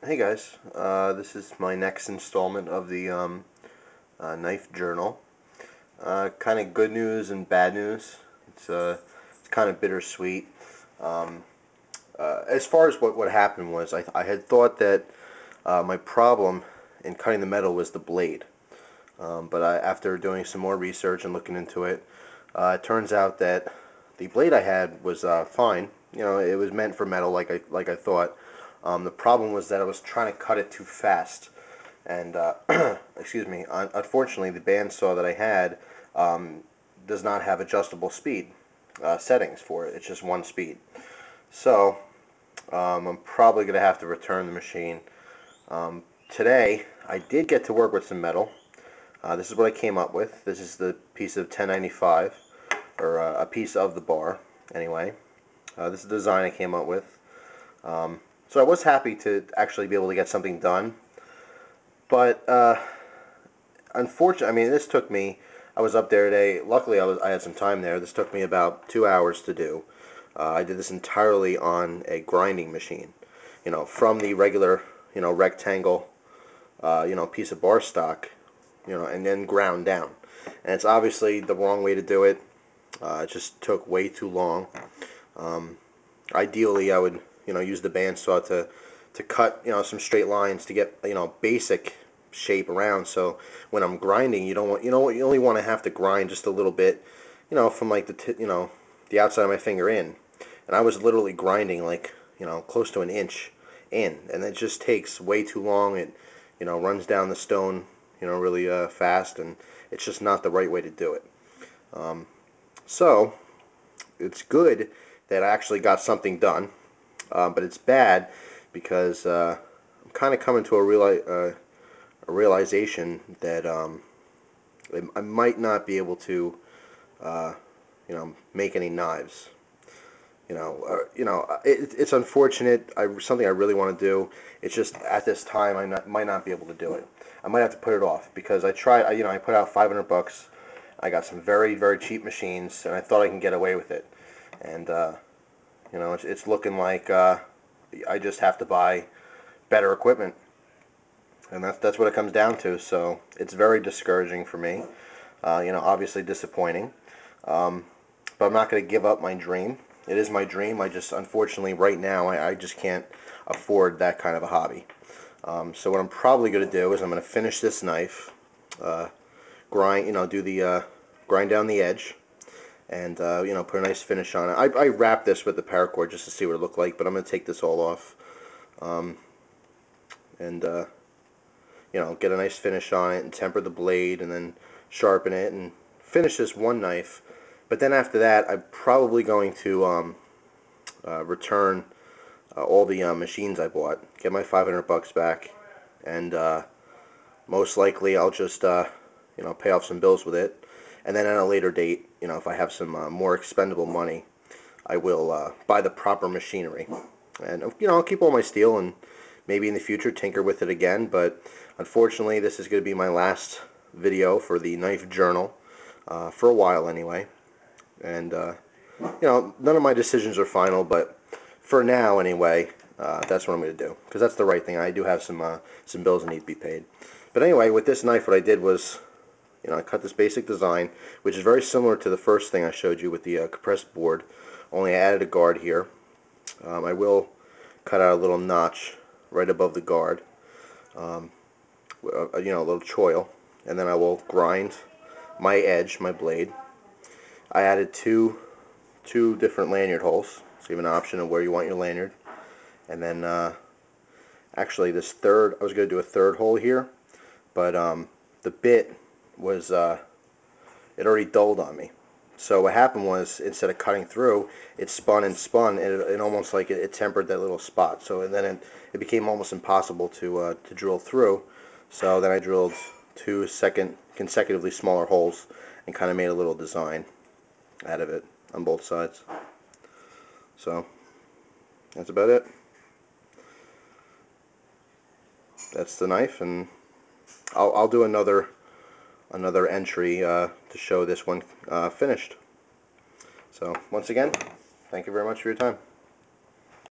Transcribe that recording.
Hey guys, this is my next installment of the knife journal. Kind of good news and bad news. It's kind of bittersweet. Um, as far as what happened was, I had thought that my problem in cutting the metal was the blade. But after doing some more research and looking into it, it turns out that the blade I had was fine. You know, it was meant for metal, like I thought. The problem was that I was trying to cut it too fast, and excuse me. Unfortunately, the bandsaw that I had does not have adjustable speed settings for it. It's just one speed. So I'm probably going to have to return the machine. Today, I did get to work with some metal. This is what I came up with. This is the piece of 1095, or a piece of the bar, anyway. This is the design I came up with. So I was happy to actually be able to get something done. But unfortunately, I mean, this took me, I was up there today. Luckily, I had some time there. This took me about 2 hours to do. I did this entirely on a grinding machine. You know, from the regular, rectangle, piece of bar stock, and then ground down. And it's obviously the wrong way to do it. It just took way too long. Ideally, I would, use the bandsaw to cut, some straight lines to get, basic shape around. So when I'm grinding, you don't want, you only want to have to grind just a little bit, from like the outside of my finger in. And I was literally grinding like, close to an inch in, and it just takes way too long. It, runs down the stone, really fast, and it's just not the right way to do it. So it's good that I actually got something done, but it's bad because I'm kind of coming to a realization that I might not be able to, make any knives. It's unfortunate. Something I really want to do. It's just at this time might not be able to do it. I might have to put it off because I tried. I put out $500. I got some very, very cheap machines, and I thought I can get away with it. And it's looking like I just have to buy better equipment, and that's what it comes down to. So it's very discouraging for me. Obviously disappointing. But I'm not going to give up my dream. It is my dream. I just, unfortunately, right now, I just can't afford that kind of a hobby. So what I'm probably going to do is I'm going to finish this knife, grind, do the grind down the edge, and put a nice finish on it. I wrapped this with the paracord just to see what it looked like, but I'm going to take this all off, and get a nice finish on it, and temper the blade, and then sharpen it, and finish this one knife. But then after that, I'm probably going to return all the machines I bought, get my $500 back, and most likely I'll just pay off some bills with it. And then at a later date, if I have some more expendable money, I will buy the proper machinery. And I'll keep all my steel and maybe in the future tinker with it again. But unfortunately, this is going to be my last video for the knife journal for a while anyway. And none of my decisions are final, but for now anyway, that's what I'm going to do, because that's the right thing. I do have some bills that need to be paid. But anyway, with this knife, what I did was, I cut this basic design, which is very similar to the first thing I showed you with the compressed board, only I added a guard here. I will cut out a little notch right above the guard, a little choil, and then I will grind my edge, my blade. I added two different lanyard holes, so you have an option of where you want your lanyard. And then actually this third, I was going to do a third hole here, but the bit was it already dulled on me. So what happened was, instead of cutting through, it spun and spun, and it almost like it tempered that little spot. So then it became almost impossible to drill through. So then I drilled two consecutively smaller holes and kind of made a little design out of it on both sides. So that's about it. That's the knife, and I'll do another entry to show this one finished. So once again, thank you very much for your time.